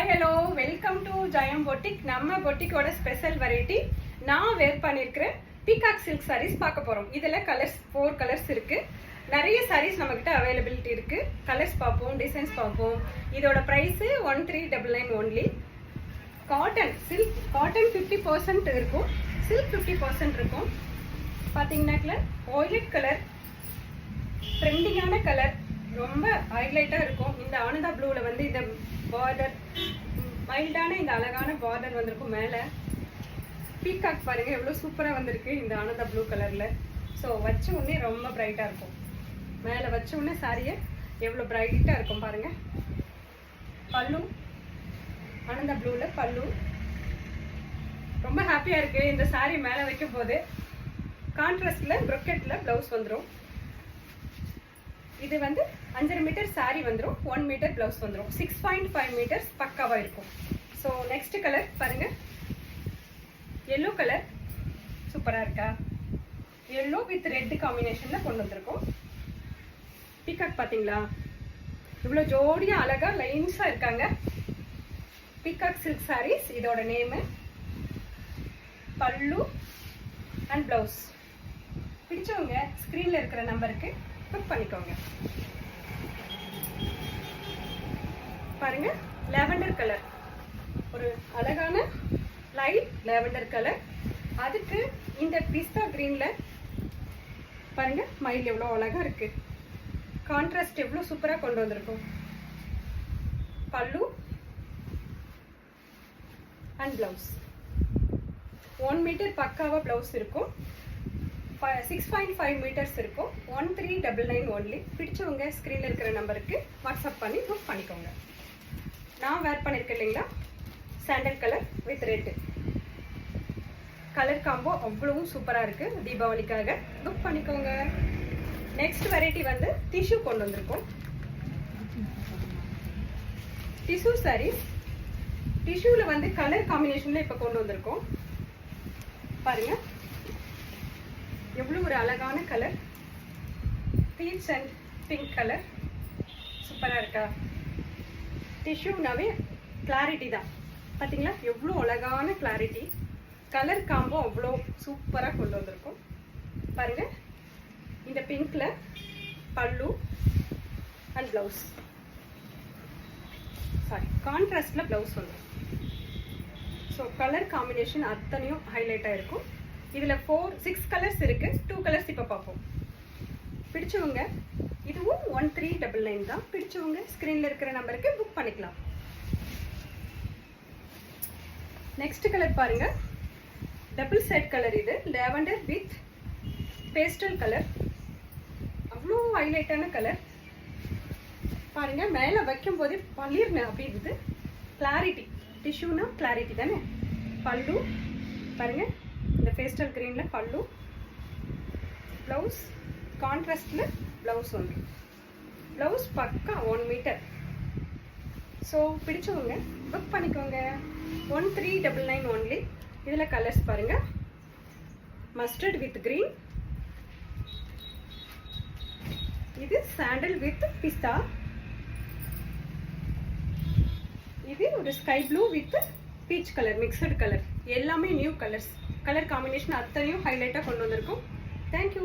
Hi hello welcome to Jayam boutique. நம்ம பொட்டிக்கோட special variety நான் வேர் பண்ணியிருக்கிறேன் பீகாக் சில்க் சாரீஸ் பார்க்க போகிறோம். இதில் கலர்ஸ் 4 கலர்ஸ் இருக்குது. நிறைய சாரீஸ் நம்மக்கிட்ட அவைலபிலிட்டி இருக்குது. கலர்ஸ் பார்ப்போம், டிசைன்ஸ் பார்ப்போம். இதோட price 1399 only. Cotton silk cotton 50% இருக்கும், சில்க் 50% இருக்கும். பார்த்தீங்கன்னாக்கல வாய்லட் கலர் ட்ரெண்டிங்கான கலர், ரொம்ப ஹைலைட்டாக இருக்கும். இந்த ஆனந்தா ப்ளூவில் வந்து இந்த பார்டர் மைல்டான இந்த அழகான பார்டர் வந்திருக்கும். மேலே பீகாக் பாருங்கள் எவ்வளோ சூப்பராக வந்திருக்கு இந்த ஆனந்தா ப்ளூ கலரில். ஸோ வச்ச உடனே ரொம்ப பிரைட்டாக இருக்கும். மேலே வச்ச உடனே சாரியை எவ்வளோ பிரைட்டாக இருக்கும் பாருங்கள். பல்லு ஆனந்தா ப்ளூவில் பல்லு ரொம்ப ஹாப்பியாக இருக்குது. இந்த சாரி மேலே வைக்கும் போது கான்ட்ராஸ்டில் ப்ரொக்கெட்டில் ப்ளவுஸ் வந்துடும். இது வந்து 5.5 மீட்டர் சாரி வந்துடும், 1 மீட்டர் ப்ளவுஸ் வந்துடும். 6.5 மீட்டர்ஸ் பக்காவாக இருக்கும். ஸோ நெக்ஸ்ட் கலர் பாருங்கள், எல்லோ கலர் சூப்பராக இருக்கா? எல்லோ வித் ரெட் காம்பினேஷனில் கொண்டு வந்திருக்கோம். பீகாக் பார்த்தீங்களா இவ்வளோ ஜோடியாக அழகாக லைன்ஸாக இருக்காங்க. பீகாக் சில்க் சாரீஸ் இதோட நேமு. பல்லு அண்ட் ப்ளவுஸ் பிடிச்சவங்க ஸ்க்ரீனில் இருக்கிற நம்பருக்கு புக் பண்ணிக்கோங்க. பாருங்க லாவெண்டர் கலர், ஒரு அழகான லைட் லாவெண்டர் கலர். அதுக்கு இந்த பிஸ்தா கிரீன்ல பாருங்க மயில் எவ்வளோ அழகா இருக்கு. கான்ட்ராஸ்ட் எவ்வளோ சூப்பராக கொண்டு வந்திருக்கும். பல்லு அண்ட் பிளவுஸ் 1 மீட்டர் பக்காவா பிளவுஸ் இருக்கும். 6.5 மீட்டர்ஸ் இருக்கும். 1399 ஒன்லி. பிடிச்சவங்க ஸ்க்ரீனில் இருக்கிற நம்பருக்கு வாட்ஸ்அப் பண்ணி புக் பண்ணிக்கோங்க. நான் வேர் பண்ணியிருக்கேன் இல்லைங்களா, sandal colour with red colour combo அவ்வளவும் சூப்பராக இருக்குது. தீபாவளிக்காக புக் பண்ணிக்கோங்க. நெக்ஸ்ட் வெரைட்டி வந்து டிஷ்யூ கொண்டு வந்திருக்கோம். டிஷ்யூ சாரீஸ் டிஷ்யூவில் வந்து கலர் காம்பினேஷனில் இப்போ கொண்டு வந்திருக்கோம். பாருங்கள் எவ்வளோ ஒரு அழகான colour, beach and pink colour சூப்பராக இருக்கா? டிஷ்யூனாவே கிளாரிட்டி தான். பார்த்தீங்களா எவ்வளோ அழகான கிளாரிட்டி. கலர் காம்போ அவ்வளோ சூப்பராக கொண்டு வந்திருக்கும். பாருங்கள் இந்த பிங்க்கில் பல்லு அண்ட் ப்ளவுஸ், சாரி கான்ட்ராஸ்டில் ப்ளவுஸ் வந்துடும். ஸோ கலர் காம்பினேஷன் அத்தனையும் ஹைலைட்டாக இருக்கும். இதில் 6 கலர்ஸ் இருக்குது. 2 கலர்ஸ் இப்போ பார்ப்போம். பிடிச்சவங்க இதுவும் 1399 தான். பிடிச்சவங்க ஸ்க்ரீனில் இருக்கிற நம்பருக்கு புக் பண்ணிக்கலாம். நெக்ஸ்ட் கலர் பாருங்க, டபுள் செட் கலர். இது லாவெண்டர் வித் பேஸ்டல் கலர், அவ்வளோ ஹைலைட்டான கலர். பாருங்க மேலே வைக்கும் போதே பளிர்னு அப்படி இருக்குது. கிளாரிட்டி, டிஷ்யூனா கிளாரிட்டி தானே. பல்லு பாருங்க இந்த பேஸ்டல் கிரீன்ல பல்லு, ப்ளவுஸ் கான்ட்ராஸ்டில் ப்ளவுஸ் ஒன்று. ப்ளவுஸ் பக்கா 1 மீட்டர். ஸோ பிடிச்சவங்க புக் பண்ணிக்கோங்க. 1399 ஒன்லி. இதில் கலர்ஸ் பாருங்கள், மஸ்டர்ட் வித் கிரீன், இது சாண்டல் வித் பிஸ்தா, இது ஒரு sky blue with peach colour mixed colour. எல்லாமே நியூ கலர்ஸ். கலர் காம்பினேஷன் அத்தனையும் ஹைலைட்டாக கொண்டு வந்திருக்கும். தேங்க்யூ.